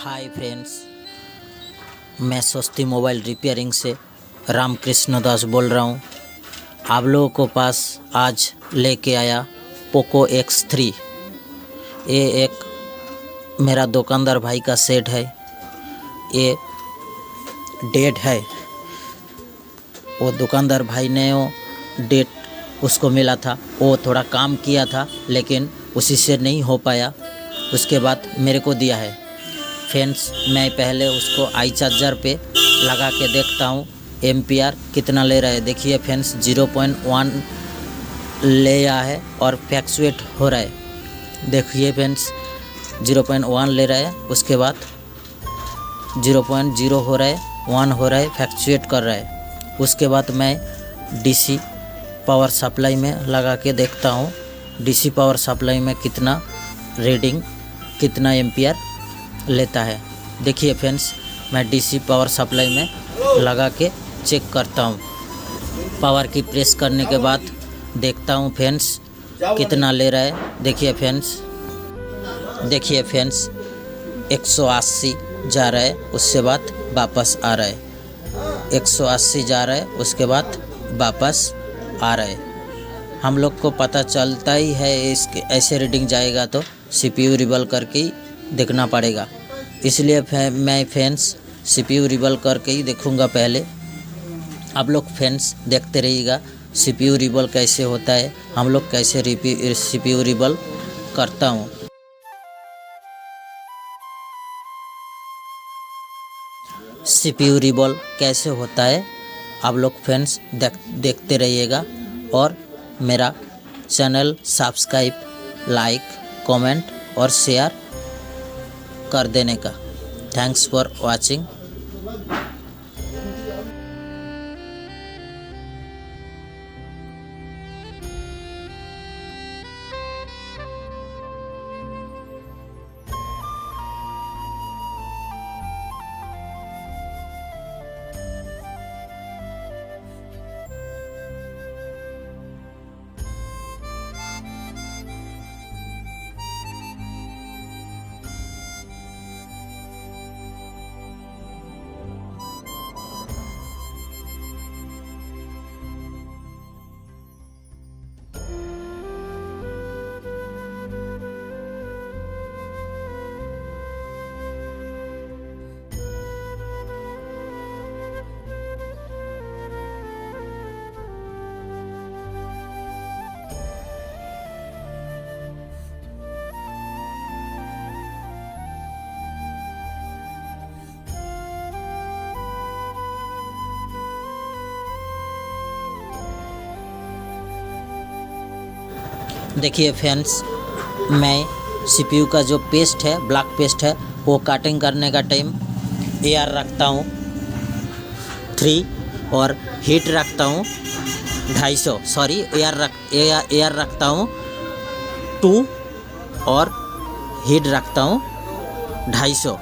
Hi friends, मैं स्वस्ति mobile repairing से रामकृष्ण दास बोल रहा हूँ। आप लोगों को पास आज लेके आया पोको X3। ये एक मेरा दुकानदार भाई का सेट है। ये डेट है, वो दुकानदार भाई ने वो डेट उसको मिला था, वो थोड़ा काम किया था लेकिन उसी से नहीं हो पाया। उसके बाद मेरे को दिया है। फ्रेंड्स, मैं पहले उसको आई चार्जर पे लगा के देखता हूँ एम्पियर कितना ले रहा है। देखिए फ्रेंड्स, 0.1 ले आया है और फ्लैक्चुएट हो रहा है। देखिए फ्रेंड्स, 0.1 ले रहा है, उसके बाद 0.0 हो रहा है, 1 हो रहा है, फ्लैक्चुएट कर रहा है। उसके बाद मैं डीसी पावर सप्लाई में लगा के देखता हूँ डीसी पावर सप्लाई में कितना रीडिंग, कितना एम्पियर लेता है। देखिए फ्रेंड्स, मैं डीसी पावर सप्लाई में लगा के चेक करता हूँ। पावर की प्रेस करने के बाद देखता हूँ फ्रेंड्स कितना ले रहा है। देखिए फ्रेंड्स 180 जा रहा है, उसके बाद वापस आ रहा है। 180 जा रहा है, उसके बाद वापस आ रहा है। हम लोग को पता चलता ही है इसके ऐसे रीडिंग जाएगा तो सीपीयू रिबल करके ही देखना पड़ेगा। इसलिए मैं फ्रेंड्स सीपीयू रिबल करके ही देखूँगा पहले। आप लोग फ्रेंड्स देखते रहिएगा सीपीयू रिबल कैसे होता है, हम लोग कैसे सीपीयू रिबल करता हूँ। सीपीयू रिबल कैसे होता है आप लोग फ्रेंड्स देखते रहिएगा और मेरा चैनल सब्सक्राइब, लाइक, कमेंट और शेयर कर देने का। Thanks for watching. देखिए फ्रेंड्स, मैं सीपीयू का जो पेस्ट है, ब्लैक पेस्ट है, वो कटिंग करने का टाइम एयर रखता हूँ 3 और हीट रखता हूँ 250। सॉरी, एयर रखता हूँ 2 और हीट रखता हूँ 250।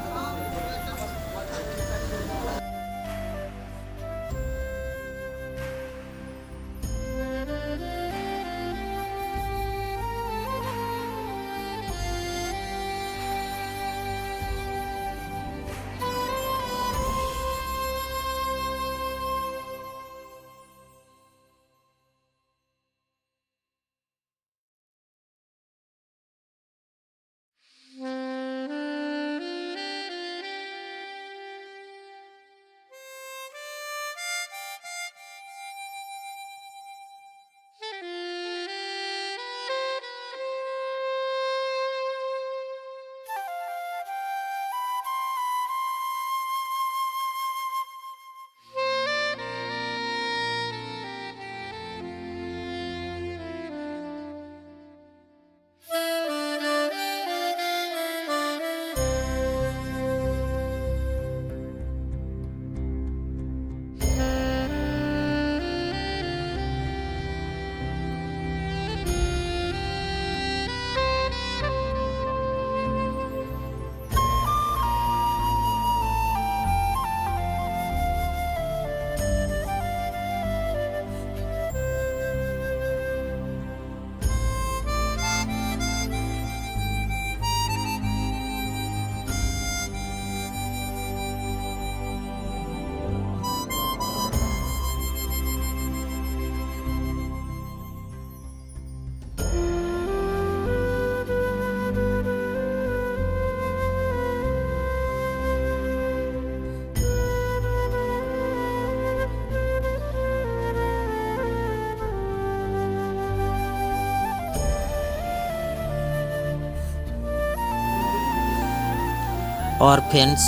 और फ्रेंड्स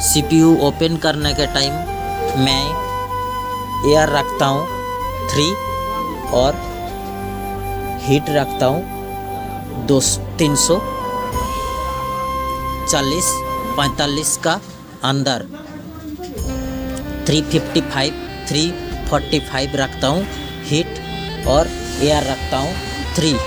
CPU ओपन करने के टाइम मैं एयर रखता हूँ 3 और हीट रखता हूँ 340-45 का अंदर 345 रखता हूँ हीट और एयर रखता हूँ 3।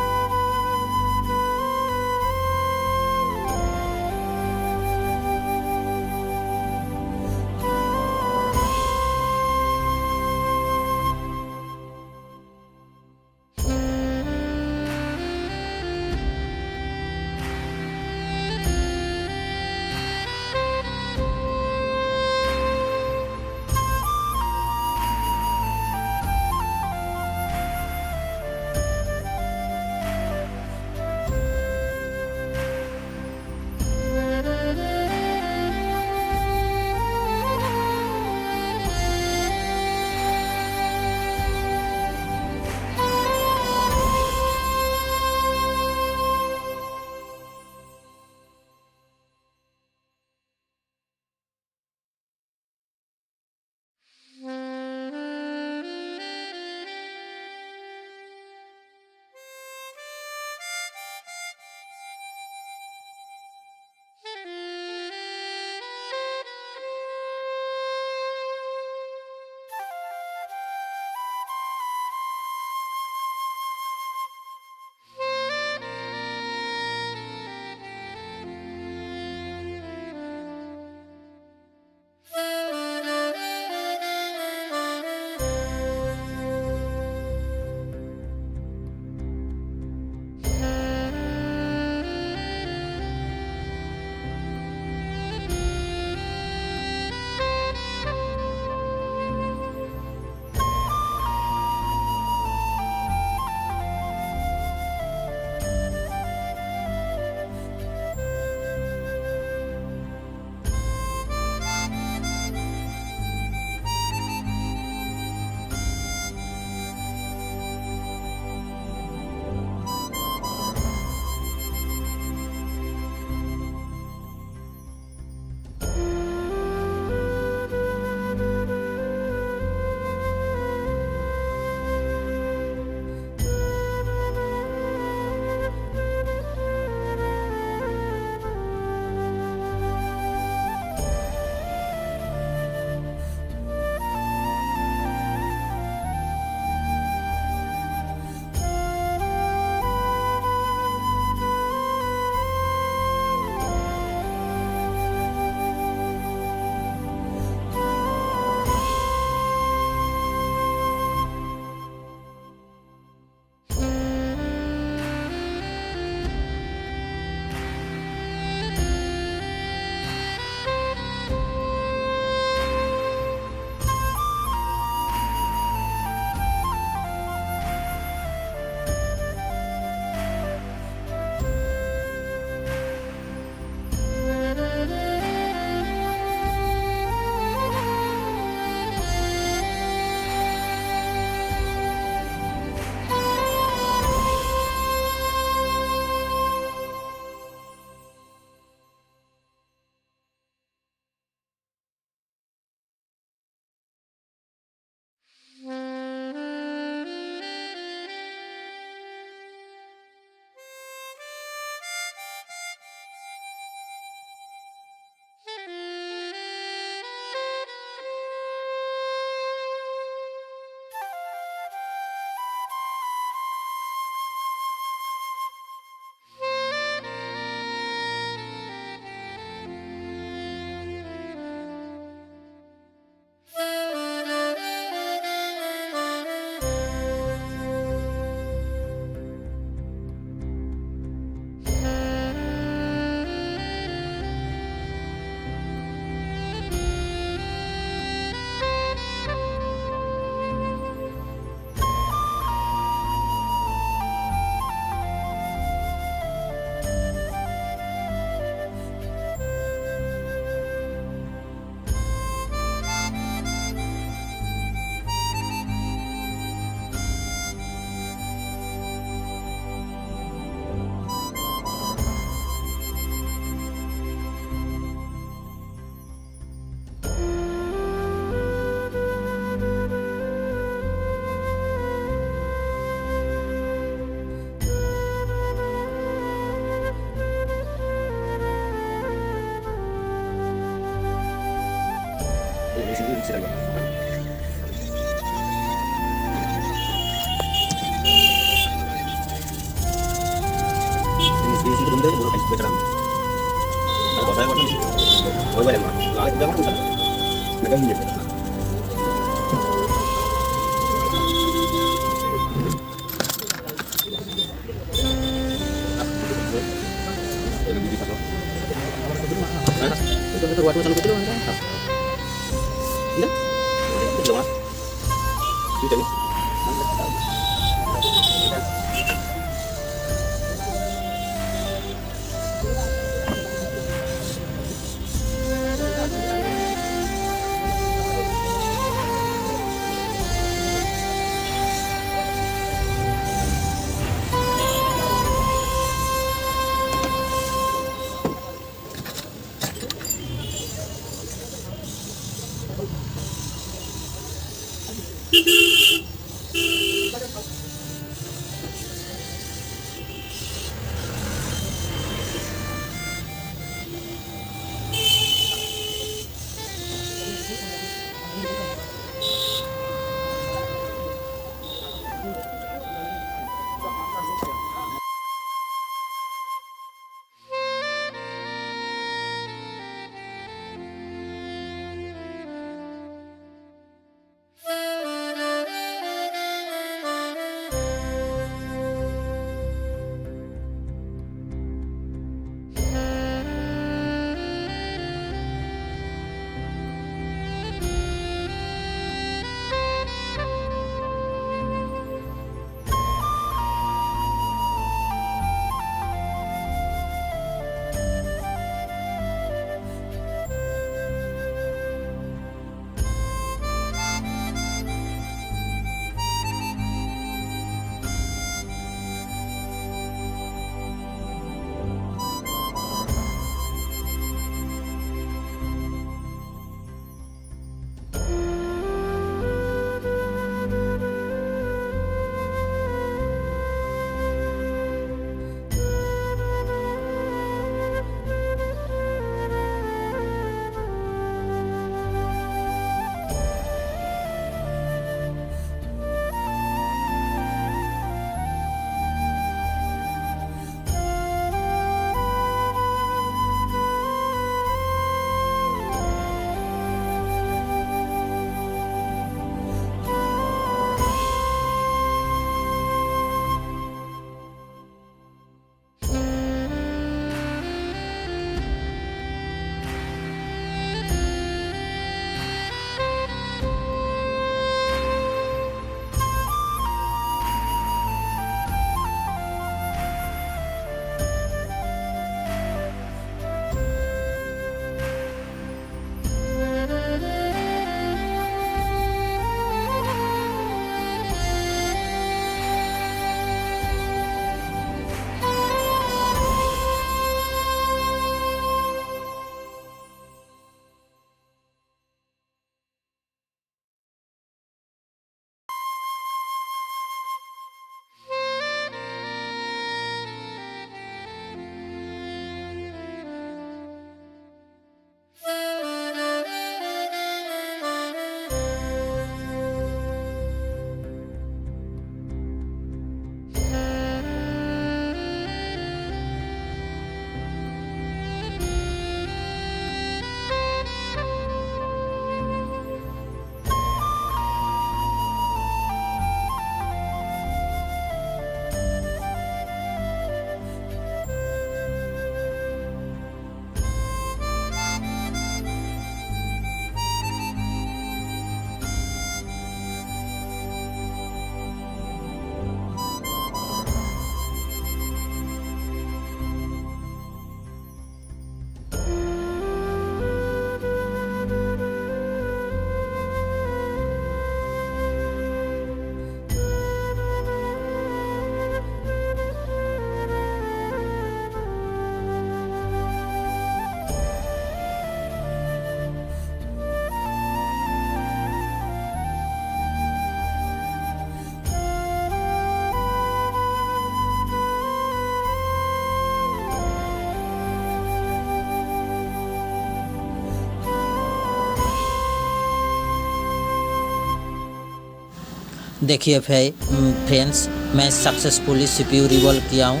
देखिए फ्रेंड्स, मैं सक्सेसफुली CPU रिवॉल्व किया हूँ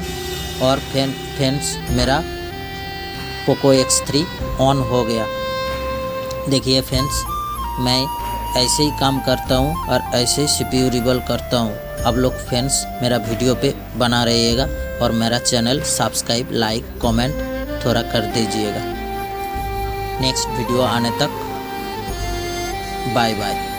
और फ्रेंड्स मेरा पोको X3 ऑन हो गया। देखिए फ्रेंड्स, मैं ऐसे ही काम करता हूँ और ऐसे ही CPU रिवॉल्व करता हूँ। आप लोग फ्रेंड्स मेरा वीडियो पे बना रहिएगा और मेरा चैनल सब्सक्राइब, लाइक, कमेंट थोड़ा कर दीजिएगा। नेक्स्ट वीडियो आने तक बाय बाय।